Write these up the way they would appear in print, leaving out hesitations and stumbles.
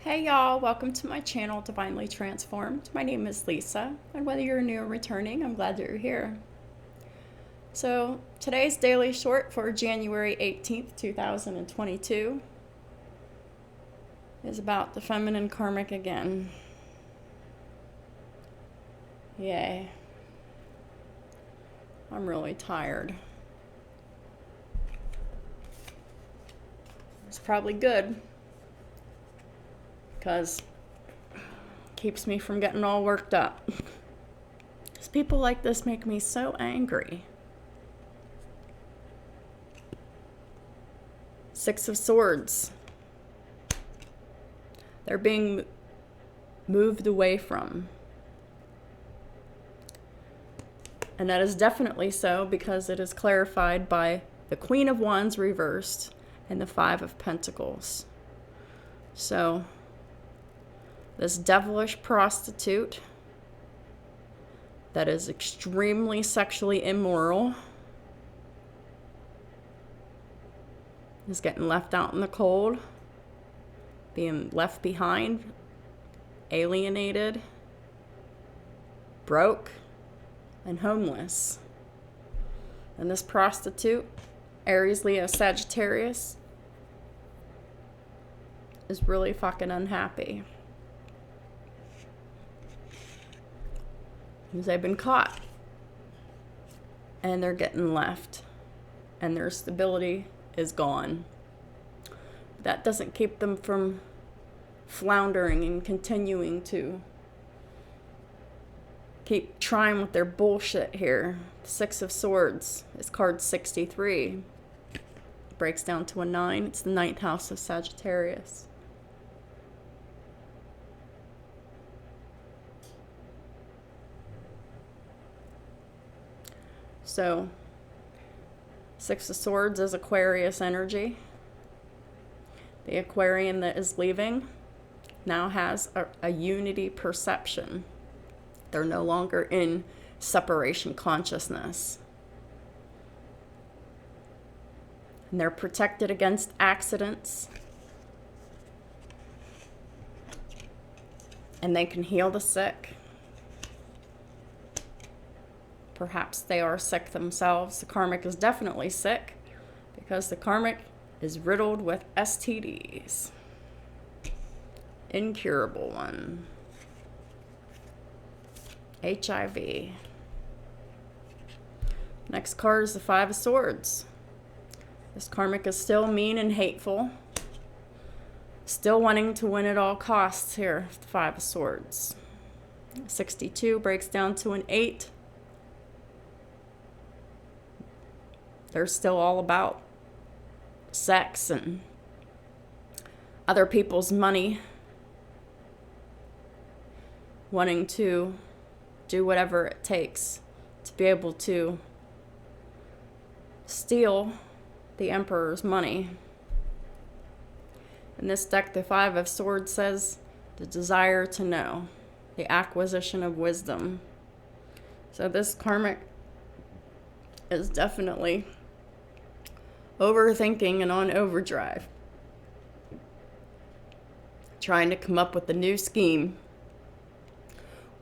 Hey y'all, welcome to my channel, Divinely Transformed. My name is Lisa, and whether you're new or returning, I'm glad that you're here. So, today's daily short for January 18th, 2022 is about the feminine karmic again. Yay. I'm really tired. It's probably good, because it keeps me from getting all worked up. Because people like this make me so angry. Six of Swords. They're being moved away from. And that is definitely so because it is clarified by the Queen of Wands reversed and the Five of Pentacles. So, this devilish prostitute that is extremely sexually immoral is getting left out in the cold, being left behind, alienated, broke, and homeless. And this prostitute, Aries, Leo, Sagittarius, is really fucking unhappy. Because they've been caught. And they're getting left. And their stability is gone. That doesn't keep them from floundering and continuing to keep trying with their bullshit here. Six of Swords is card 63. Breaks down to a 9. It's the 9th house of Sagittarius. So, Six of Swords is Aquarius energy. The Aquarian that is leaving now has a unity perception. They're no longer in separation consciousness. And they're protected against accidents. And they can heal the sick. Perhaps they are sick themselves. The karmic is definitely sick because the karmic is riddled with STDs. Incurable one. HIV. Next card is the Five of Swords. This karmic is still mean and hateful. Still wanting to win at all costs here. The Five of Swords. 62 breaks down to an 8. They're still all about sex and other people's money. Wanting to do whatever it takes to be able to steal the Emperor's money. In this deck, the Five of Swords says the desire to know, the acquisition of wisdom. So this karmic is definitely overthinking and on overdrive. Trying to come up with a new scheme.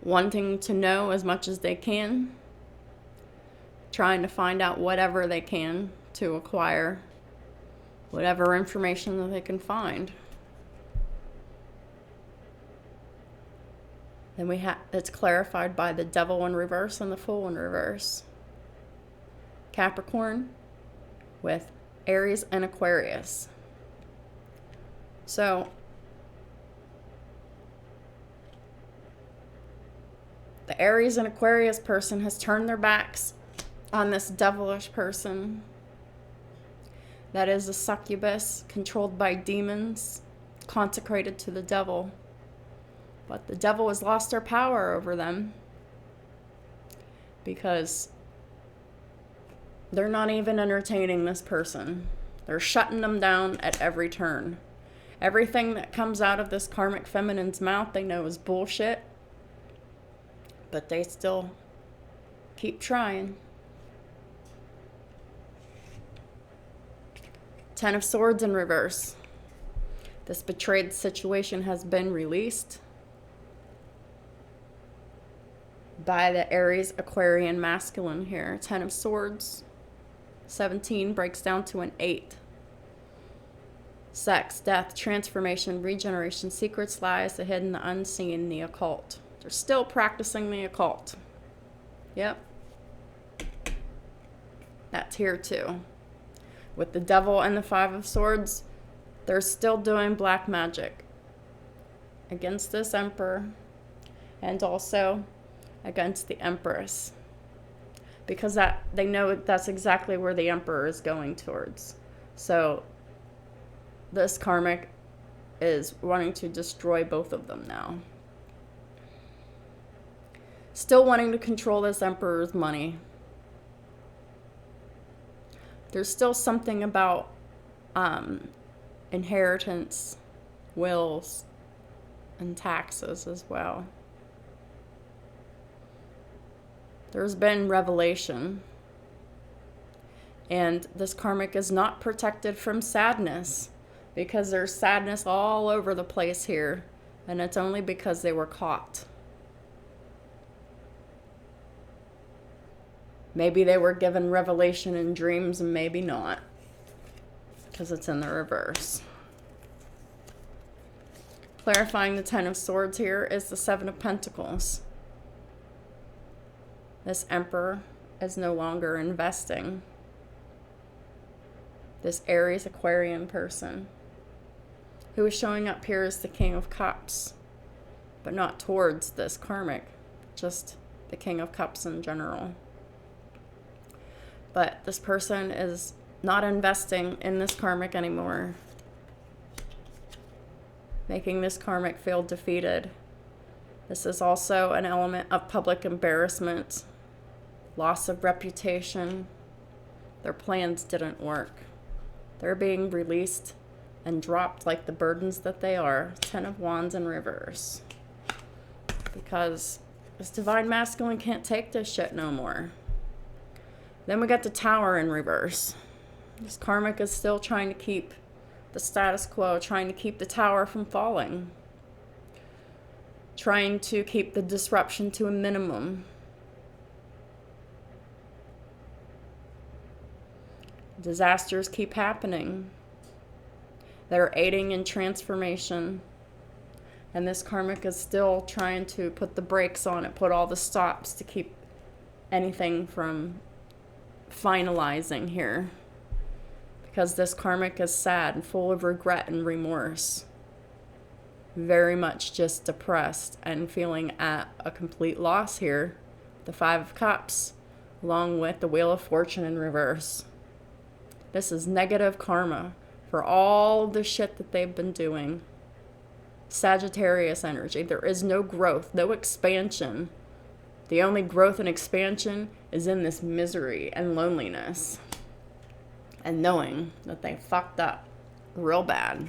Wanting to know as much as they can. Trying to find out whatever they can to acquire whatever information that they can find. Then it's clarified by the Devil in reverse and the Fool in reverse. Capricorn with Aries and Aquarius. So, the Aries and Aquarius person has turned their backs on this devilish person that is a succubus controlled by demons, consecrated to the devil. But the devil has lost their power over them because they're not even entertaining this person. They're shutting them down at every turn. Everything that comes out of this karmic feminine's mouth they know is bullshit. But they still keep trying. 10 of Swords in reverse. This betrayed situation has been released by the Aries Aquarian masculine here. 10 of Swords. 17 breaks down to an 8. Sex, death, transformation, regeneration, secrets, lies, the hidden, the unseen, the occult. They're still practicing the occult. Yep. That's here too. With the Devil and the 5 of Swords, they're still doing black magic against this Emperor and also against the Empress. Because that they know that's exactly where the Emperor is going towards. So this Karmic is wanting to destroy both of them now. Still wanting to control this Emperor's money. There's still something about inheritance, wills, and taxes as well. There's been revelation. And this Karmic is not protected from sadness, because there's sadness all over the place here, and it's only because they were caught. Maybe they were given revelation in dreams, and maybe not, because it's in the reverse. Clarifying the 10 of Swords here is the 7 of Pentacles. This Emperor is no longer investing. This Aries Aquarian person who is showing up here is the King of Cups, but not towards this Karmic, just the King of Cups in general. But this person is not investing in this Karmic anymore, making this Karmic feel defeated. This is also an element of public embarrassment, loss of reputation. Their plans didn't work. They're being released and dropped like the burdens that they are. 10 of Wands in reverse. Because this Divine Masculine can't take this shit no more. Then we got the Tower in reverse. This Karmic is still trying to keep the status quo, trying to keep the Tower from falling. Trying to keep the disruption to a minimum. Disasters keep happening. They're aiding in transformation. And this Karmic is still trying to put the brakes on it, put all the stops to keep anything from finalizing here. Because this Karmic is sad and full of regret and remorse. Very much just depressed and feeling at a complete loss here. The 5 of Cups, along with the Wheel of Fortune in reverse. This is negative karma for all the shit that they've been doing. Sagittarius energy. There is no growth, no expansion. The only growth and expansion is in this misery and loneliness. And knowing that they fucked up real bad.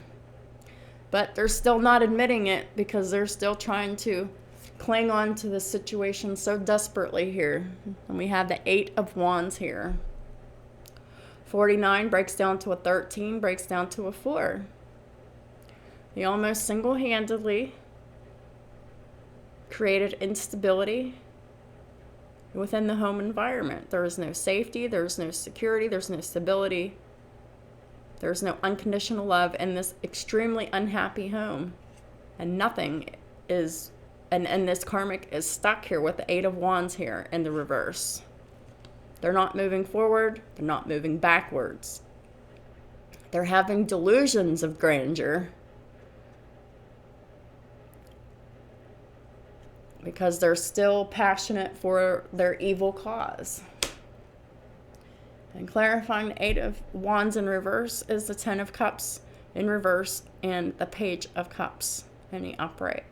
But they're still not admitting it because they're still trying to cling on to the situation so desperately here. And we have the 8 of Wands here. 49 breaks down to a 13, breaks down to a 4. He almost single-handedly created instability within the home environment. There is no safety, there's no security, there's no stability. There's no unconditional love in this extremely unhappy home. And nothing is, and this Karmic is stuck here with the 8 of Wands here in the reverse. They're not moving forward. They're not moving backwards. They're having delusions of grandeur because they're still passionate for their evil cause. And clarifying the 8 of Wands in reverse is the 10 of Cups in reverse and the Page of Cups in the upright.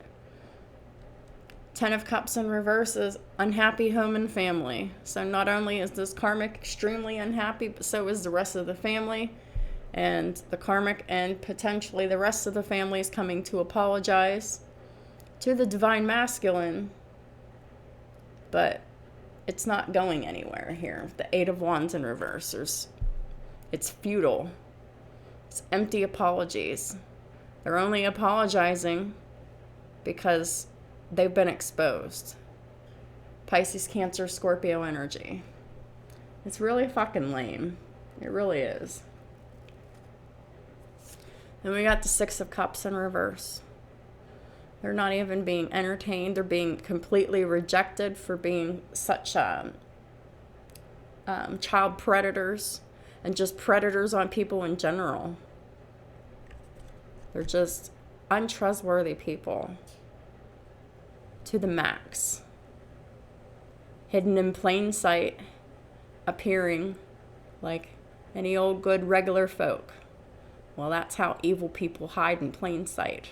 10 of Cups in reverse is unhappy home and family. So not only is this Karmic extremely unhappy, but so is the rest of the family. And the Karmic and potentially the rest of the family is coming to apologize to the Divine Masculine. But it's not going anywhere here. The 8 of Wands in reverse. It's futile. It's empty apologies. They're only apologizing because they've been exposed. Pisces, Cancer, Scorpio energy. It's really fucking lame. It really is. Then we got the Six of Cups in reverse. They're not even being entertained. They're being completely rejected for being such child predators and just predators on people in general. They're just untrustworthy people to the max. Hidden in plain sight, appearing like any old good regular folk. Well, that's how evil people hide in plain sight.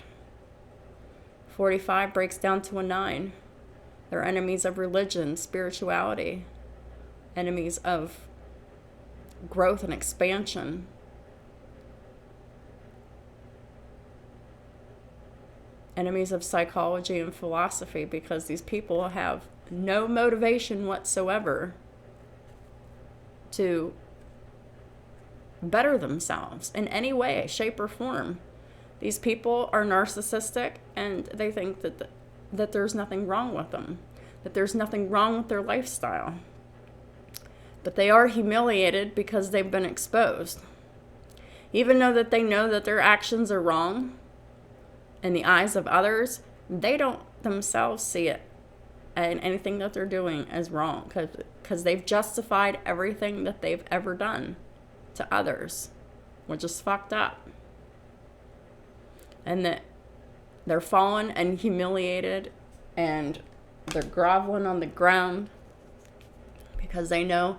45 breaks down to a 9. They're enemies of religion, spirituality, enemies of growth and expansion. Enemies of psychology and philosophy, because these people have no motivation whatsoever to better themselves in any way, shape, or form. These people are narcissistic, and they think that there's nothing wrong with them, that there's nothing wrong with their lifestyle. But they are humiliated because they've been exposed. Even though that they know that their actions are wrong in the eyes of others, they don't themselves see it and anything that they're doing as wrong, because they've justified everything that they've ever done to others, which is fucked up. And that they're fallen and humiliated, and they're groveling on the ground because they know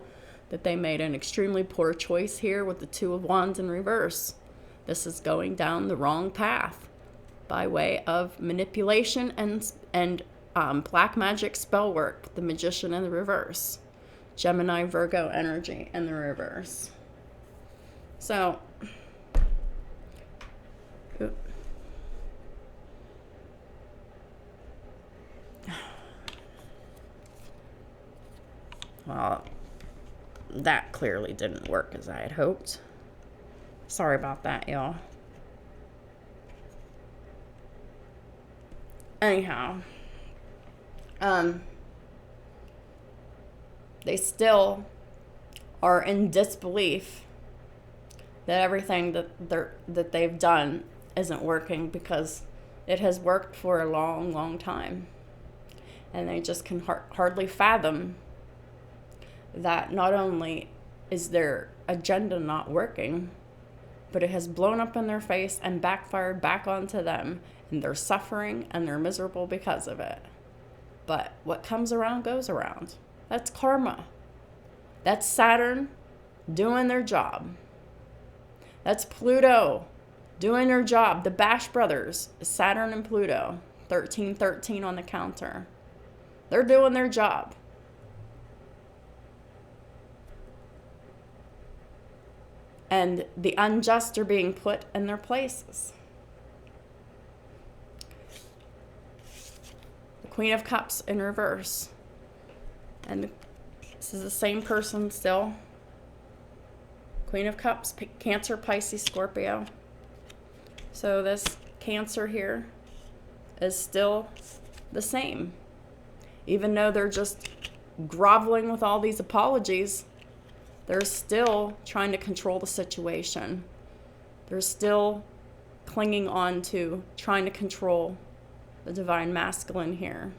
that they made an extremely poor choice here with the Two of Wands in reverse. This is going down the wrong path by way of manipulation and black magic spell work, the Magician in the reverse. Gemini, Virgo energy in the reverse. So, well, that clearly didn't work as I had hoped. Sorry about that, y'all. Anyhow, they still are in disbelief that everything that they've done isn't working, because it has worked for a long, long time. And they just can hardly fathom that not only is their agenda not working, but it has blown up in their face and backfired back onto them, and they're suffering and they're miserable because of it. But what comes around goes around. That's karma. That's Saturn doing their job. That's Pluto doing their job. The Bash brothers, Saturn and Pluto, 1313 on the counter. They're doing their job. And the unjust are being put in their places. The Queen of Cups in reverse. And this is the same person still. Queen of Cups, Cancer, Pisces, Scorpio. So this Cancer here is still the same. Even though they're just groveling with all these apologies, they're still trying to control the situation. They're still clinging on to trying to control the divine masculine here.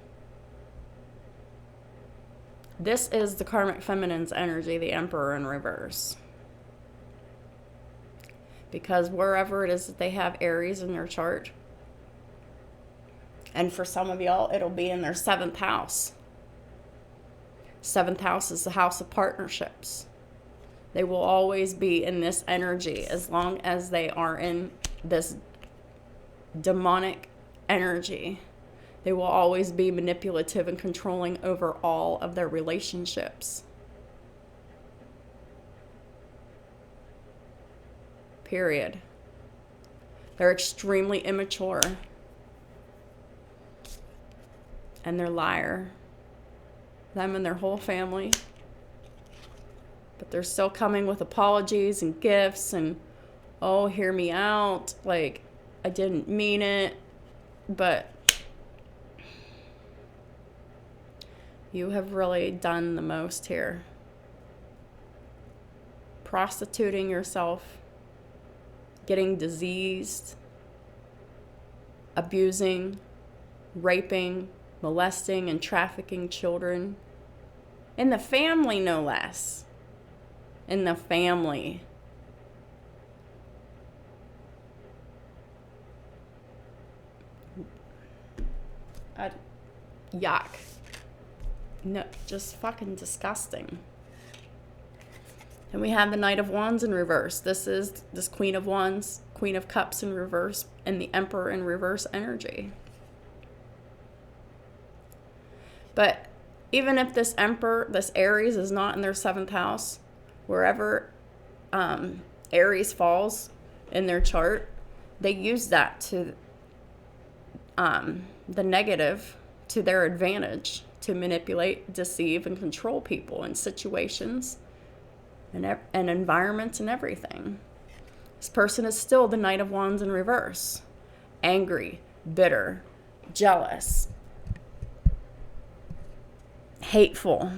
This is the karmic feminine's energy, the Emperor in reverse. Because wherever it is that they have Aries in their chart, and for some of y'all, it'll be in their 7th house. 7th house is the house of partnerships. They will always be in this energy as long as they are in this demonic energy. They will always be manipulative and controlling over all of their relationships. Period. They're extremely immature. And they're liar. Them and their whole family. But they're still coming with apologies and gifts and, oh, hear me out. Like, I didn't mean it, but you have really done the most here. Prostituting yourself, getting diseased, abusing, raping, molesting, and trafficking children. In the family, no less. In the family. Yuck. No, just fucking disgusting. And we have the Knight of Wands in reverse. This is this Queen of Wands, Queen of Cups in reverse, and the Emperor in reverse energy. But even if this Emperor, this Aries, is not in their 7th house, wherever Aries falls in their chart, they use that to the negative to their advantage to manipulate, deceive, and control people in situations and environments and everything. This person is still the Knight of Wands in reverse. Angry, bitter, jealous, hateful,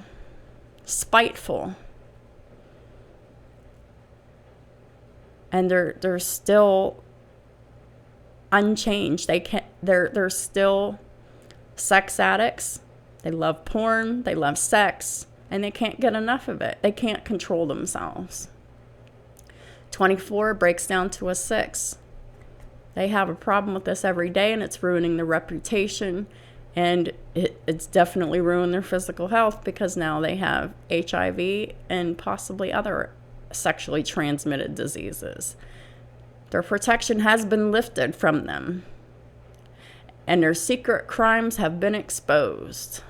spiteful. And they're still unchanged. They're still sex addicts. They love porn, they love sex, and they can't get enough of it. They can't control themselves. 24 breaks down to a 6. They have a problem with this every day, and it's ruining their reputation, and it's definitely ruined their physical health because now they have HIV and possibly other sexually transmitted diseases. Their protection has been lifted from them, and their secret crimes have been exposed,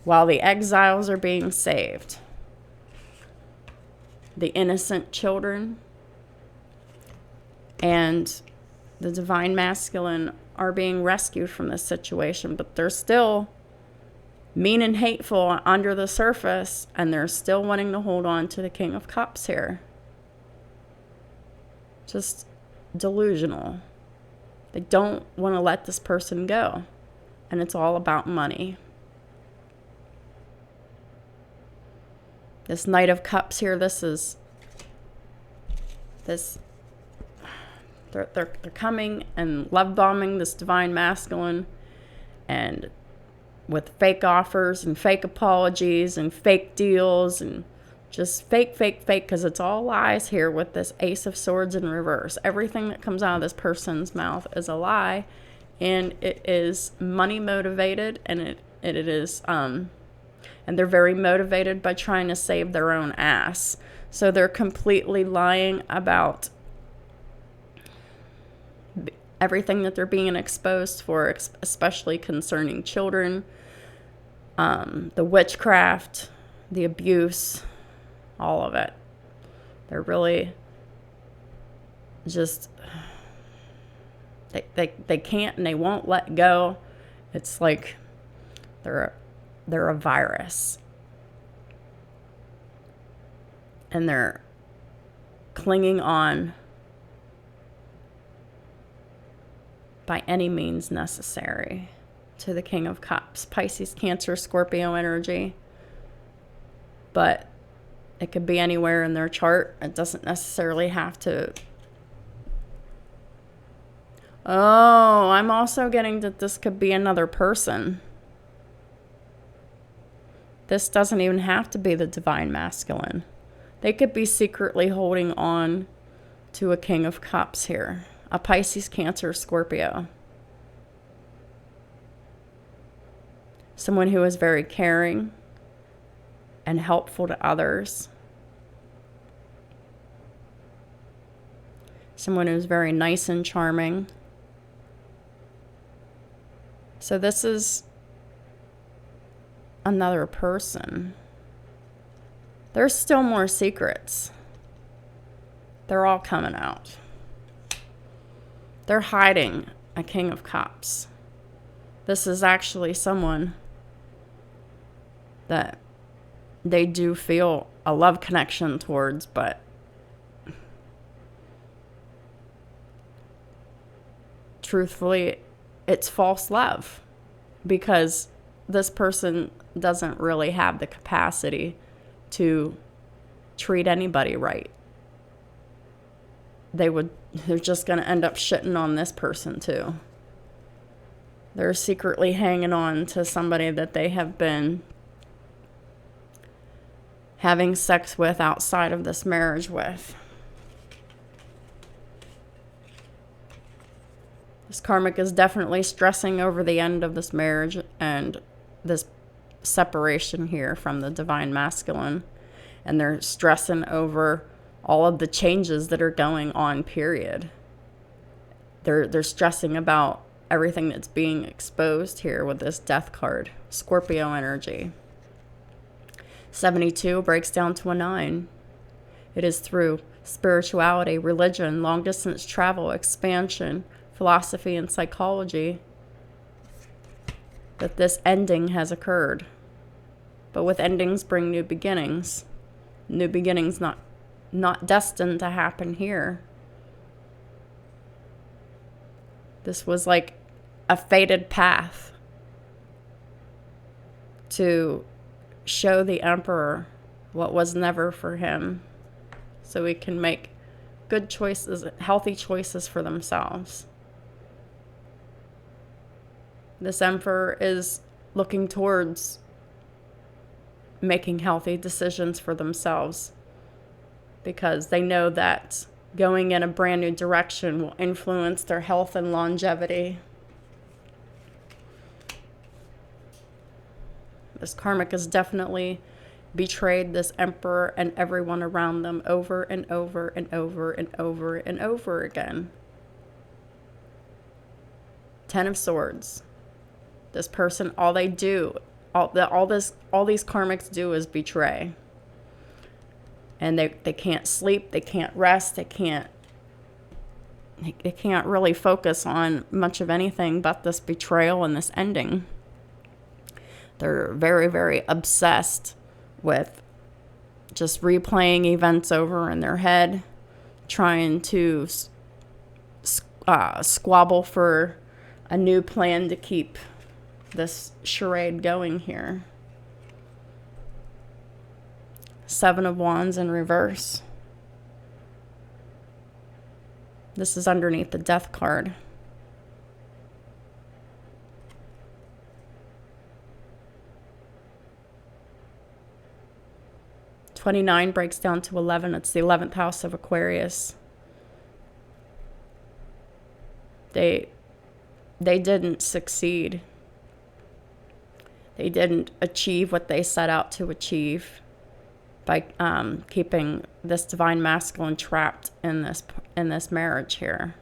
while the exiles are being saved. The innocent children and the divine masculine are being rescued from this situation, but they're still mean and hateful under the surface, and they're still wanting to hold on to the King of Cups here. Just delusional. They don't want to let this person go, and it's all about money. This Knight of Cups here, they're coming and love bombing this divine masculine, and with fake offers and fake apologies and fake deals and just fake, because it's all lies here with this Ace of Swords in reverse. Everything that comes out of this person's mouth is a lie, and it is money motivated, and it is and they're very motivated by trying to save their own ass. So they're completely lying about everything that they're being exposed for, especially concerning children, the witchcraft, the abuse, all of it. They're really just, they can't and they won't let go. It's like they're a virus. And they're clinging on by any means necessary to the King of Cups. Pisces, Cancer, Scorpio energy. But it could be anywhere in their chart. It doesn't necessarily have to. Oh, I'm also getting that this could be another person. This doesn't even have to be the divine masculine. They could be secretly holding on to a King of Cups here. A Pisces, Cancer, Scorpio. Someone who is very caring and helpful to others. Someone who's very nice and charming. So this is another person. There's still more secrets. They're all coming out. They're hiding a King of Cups. This is actually someone that they do feel a love connection towards, but truthfully, it's false love, because this person doesn't really have the capacity to treat anybody right. They're just going to end up shitting on this person too. They're secretly hanging on to somebody that they have been having sex with outside of this marriage with. This karmic is definitely stressing over the end of this marriage and this separation here from the divine masculine. And they're stressing over all of the changes that are going on, period. They're stressing about everything that's being exposed here with this death card. Scorpio energy. 72 breaks down to a 9. It is through spirituality, religion, long distance travel, expansion, philosophy, and psychology that this ending has occurred. But with endings bring new beginnings. New beginnings not destined to happen here. This was like a fated path to show the emperor what was never for him, so he can make good choices, healthy choices for themselves. This emperor is looking towards making healthy decisions for themselves, because they know that going in a brand new direction will influence their health and longevity. This karmic has definitely betrayed this emperor and everyone around them over and over and over and over and over again. 10 of Swords. This person, all these karmics do is betray. And they can't sleep, they can't rest, they can't really focus on much of anything but this betrayal and this ending. They're very, very obsessed with just replaying events over in their head, trying to squabble for a new plan to keep this charade going here. 7 of Wands in reverse. This is underneath the Death card. '29 breaks down to 11. It's the 11th house of Aquarius. They didn't succeed. They didn't achieve what they set out to achieve by keeping this divine masculine trapped in this marriage here.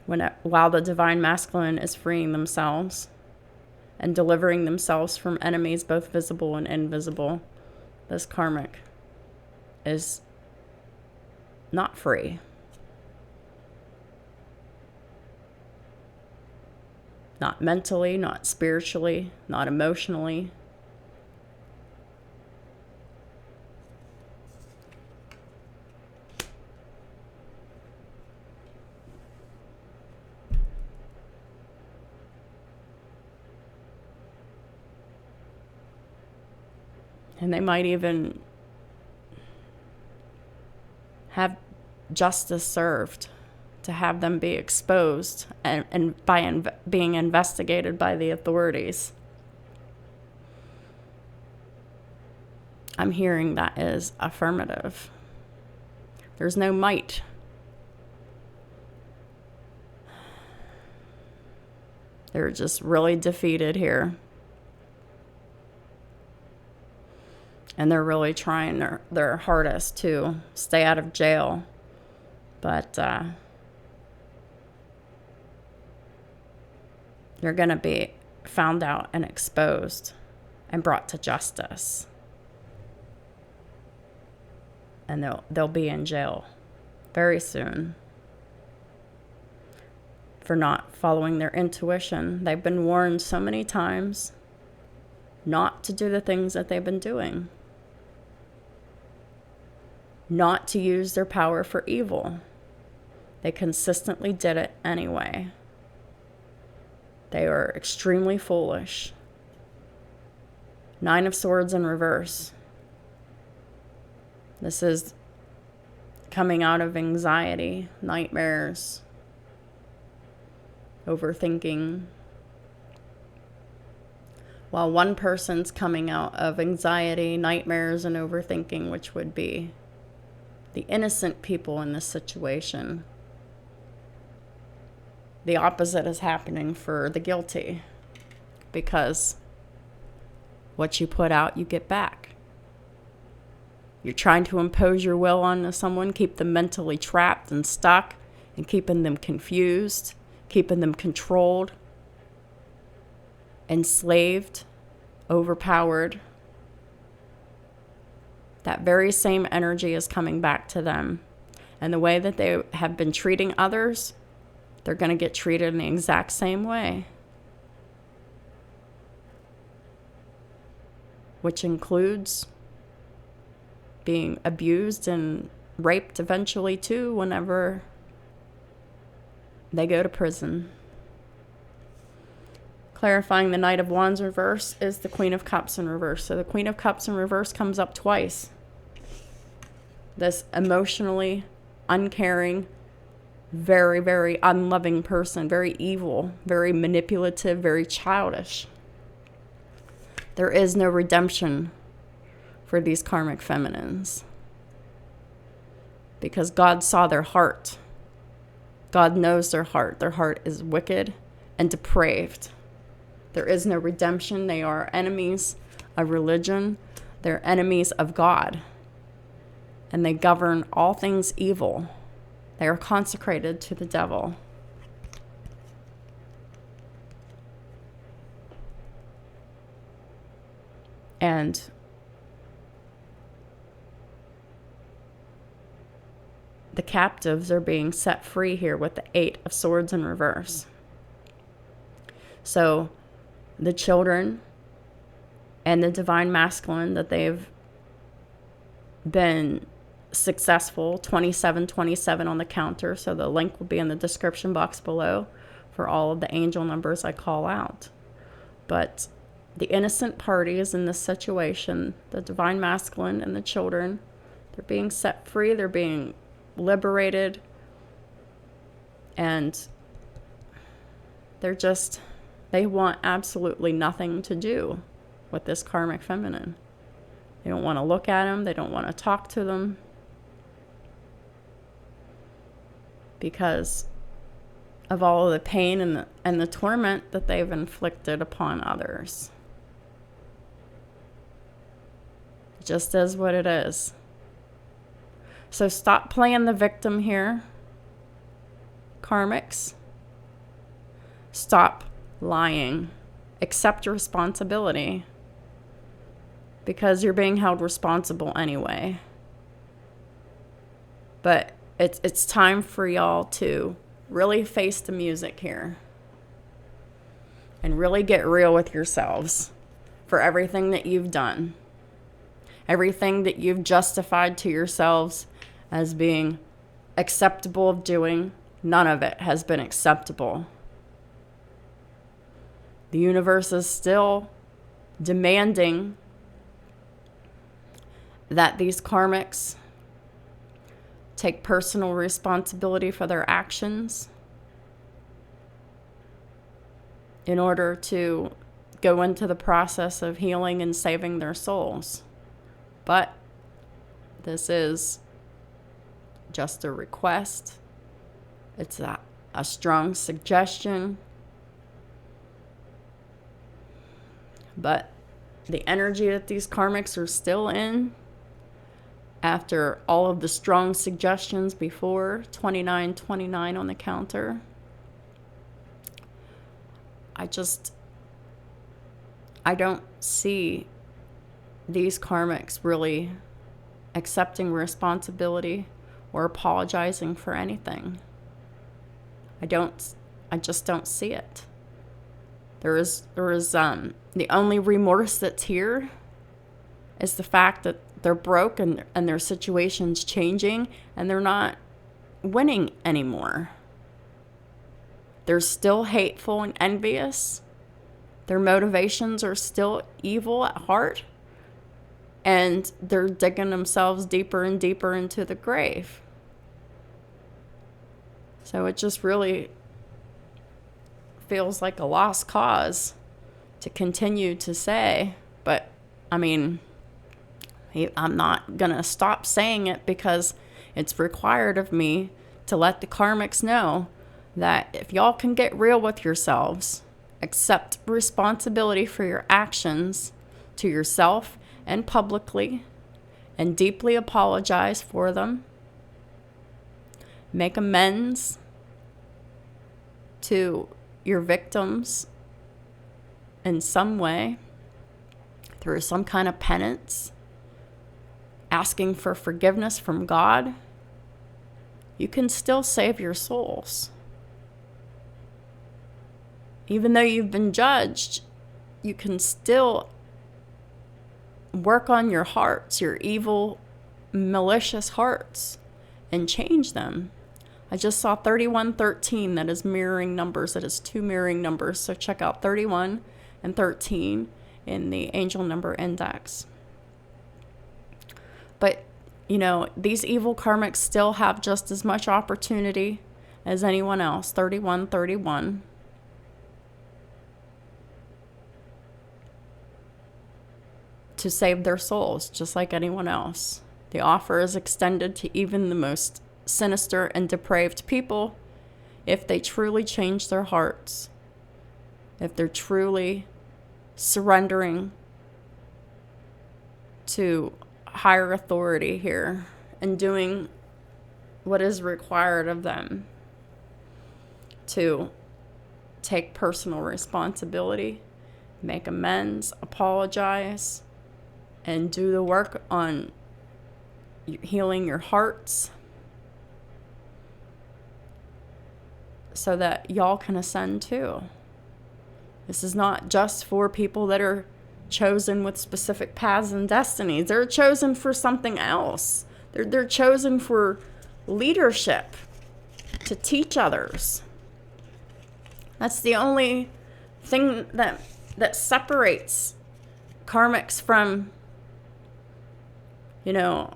While the divine masculine is freeing themselves and delivering themselves from enemies, both visible and invisible, this karmic is not free. Not mentally, not spiritually, not emotionally. And they might even have justice served to have them be exposed and being investigated by the authorities. I'm hearing that is affirmative. There's no might. They're just really defeated here. And they're really trying their hardest to stay out of jail. But you're going to be found out and exposed and brought to justice. And they'll be in jail very soon for not following their intuition. They've been warned so many times not to do the things that they've been doing. Not to use their power for evil. They consistently did it anyway. They are extremely foolish. 9 of Swords in reverse. This is coming out of anxiety, nightmares, overthinking. While one person's coming out of anxiety, nightmares, and overthinking, which would be the innocent people in this situation. The opposite is happening for the guilty, because what you put out, you get back. You're trying to impose your will onto someone, keep them mentally trapped and stuck, and keeping them confused, keeping them controlled, enslaved, overpowered. That very same energy is coming back to them. And the way that they have been treating others, they're going to get treated in the exact same way. Which includes being abused and raped eventually too whenever they go to prison. Clarifying the Knight of Wands reverse is the Queen of Cups in reverse. So the Queen of Cups in reverse comes up twice. This emotionally uncaring, very, very unloving person, very evil, very manipulative, very childish. There is no redemption for these karmic feminines, because God saw their heart. God knows their heart. Their heart is wicked and depraved. There is no redemption. They are enemies of religion. They're enemies of God. And they govern all things evil. They are consecrated to the devil. And the captives are being set free here with the 8 of Swords in reverse. So the children and the divine masculine that they've been successful, 2727 on the counter. So the link will be in the description box below for all of the angel numbers I call out. But the innocent parties in this situation, the divine masculine and the children, they're being set free. They're being liberated, and they want absolutely nothing to do with this karmic feminine. They don't want to look at them. They don't want to talk to them, because of all of the pain and the torment that they've inflicted upon others. It just is what it is. So stop playing the victim here, karmics. Stop lying. Accept your responsibility, because you're being held responsible anyway. But it's time for y'all to really face the music here and really get real with yourselves for everything that you've done. Everything that you've justified to yourselves as being acceptable of doing, none of it has been acceptable. The universe is still demanding that these karmics take personal responsibility for their actions in order to go into the process of healing and saving their souls. But this is just a request. It's a strong suggestion. But the energy that these karmics are still in, after all of the strong suggestions before, 2929 on the counter, I don't see these karmics really accepting responsibility or apologizing for anything. I just don't see it. There is the only remorse that's here is the fact that they're broke and their situation's changing, and they're not winning anymore. They're still hateful and envious. Their motivations are still evil at heart. And they're digging themselves deeper and deeper into the grave. So it just really feels like a lost cause to continue to say. But, I mean, I'm not going to stop saying it because it's required of me to let the karmics know that if y'all can get real with yourselves, accept responsibility for your actions to yourself and publicly, and deeply apologize for them, make amends to your victims in some way, through some kind of penance, asking for forgiveness from God, you can still save your souls. Even though you've been judged, you can still work on your hearts, your evil, malicious hearts, and change them. I just saw 3113 that is mirroring numbers. That is 2 mirroring numbers. So check out 31 and 13 in the angel number index. But, you know, these evil karmics still have just as much opportunity as anyone else. 3131. To save their souls, just like anyone else. The offer is extended to even the most sinister and depraved people if they truly change their hearts, if they're truly surrendering to higher authority here and doing what is required of them to take personal responsibility, make amends, apologize, and do the work on healing your hearts so that y'all can ascend too. This is not just for people that are chosen with specific paths and destinies. They're chosen for something else. They're chosen for leadership, to teach others. That's the only thing that separates karmics from, you know,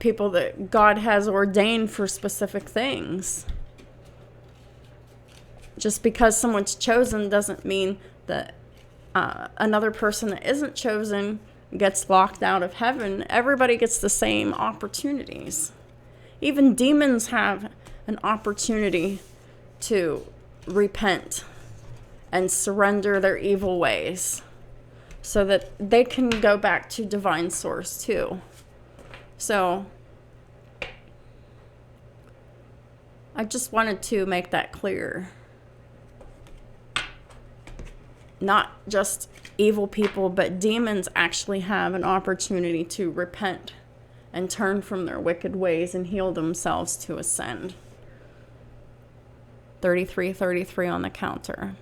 people that God has ordained for specific things. Just because someone's chosen doesn't mean that another person that isn't chosen gets locked out of heaven. Everybody gets the same opportunities. Even demons have an opportunity to repent and surrender their evil ways, so that they can go back to divine source too. So I just wanted to make that clear. Not just evil people, but demons actually have an opportunity to repent and turn from their wicked ways and heal themselves to ascend. 3333 on the counter.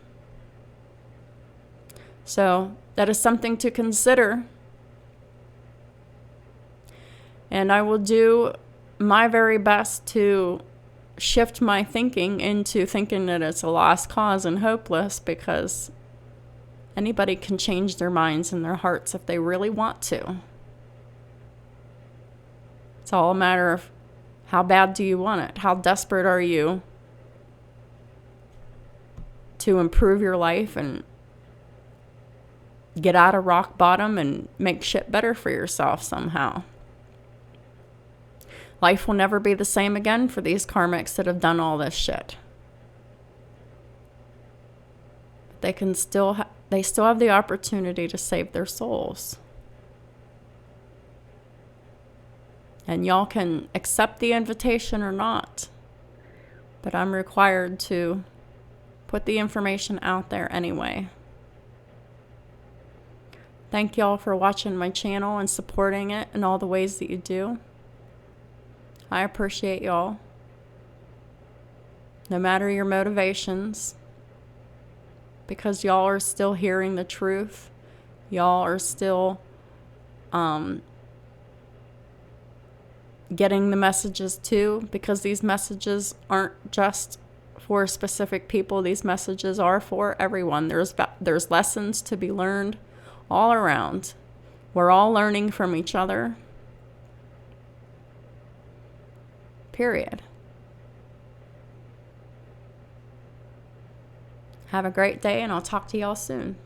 So that is something to consider. And I will do my very best to shift my thinking into thinking that it's a lost cause and hopeless, because anybody can change their minds and their hearts if they really want to. It's all a matter of how bad do you want it? How desperate are you to improve your life and get out of rock bottom and make shit better for yourself somehow? Life will never be the same again for these karmics that have done all this shit. They can still they still have the opportunity to save their souls. And y'all can accept the invitation or not, but I'm required to put the information out there anyway. Thank y'all for watching my channel and supporting it in all the ways that you do. I appreciate y'all. No matter your motivations, because y'all are still hearing the truth. Y'all are still getting the messages too, because these messages aren't just for specific people. These messages are for everyone. There's lessons to be learned all around. We're all learning from each other. Period. Have a great day, and I'll talk to y'all soon.